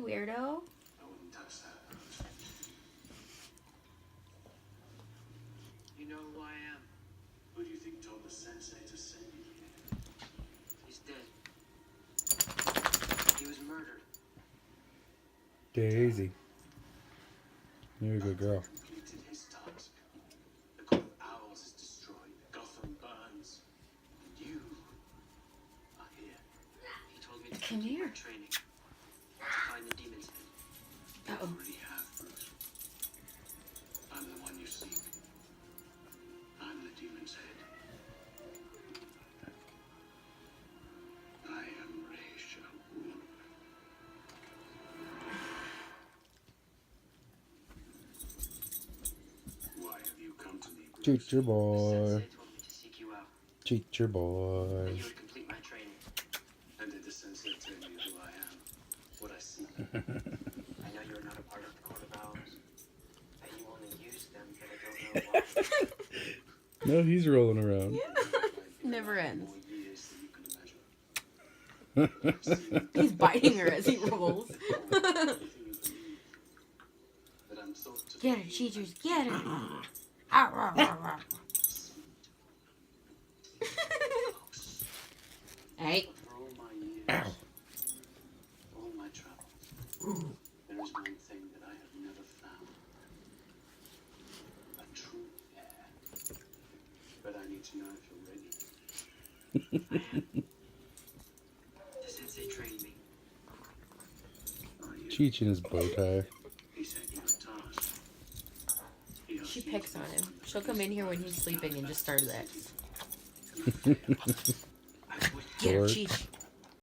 weirdo. I wouldn't touch that. You know who I am? Who do you think told the sensei to send you here? He's dead. He was murdered. Daisy. You're a good girl. Completed his task. The Court of Owls is destroyed. Gotham burns. And you are here. He told me to Come complete here. my training. To find the demon's head. You already have, Bruce. I'm the one you seek. I'm the demon's head. I am Ra's al Ghul. Why have you come to me, Bruce? Teacher The boy. sensei told me to seek you out. Teacher That boy. you would complete my training. And did the sensei tell you who I am? What I seek? I know you're not a part of the Court of Owls. That you only use them, but I don't know why. No, he's rolling around. Never ends. More years than you can imagine. He's biting her as he rolls. That I'm thought to Get her, be teachers, get her. Ow, ow, ow, ow. Hey. For all my years, Ow. all my travels, there is one thing that I have never found. A true heir. But I need to know if you're ready. The sensei trained me. Are you? Cheech in his bow tie. He sent you a task. He asked She you picks to on him. find the She'll come in here when he's demon's sleeping and just start this. I would Get her, George. Cheech.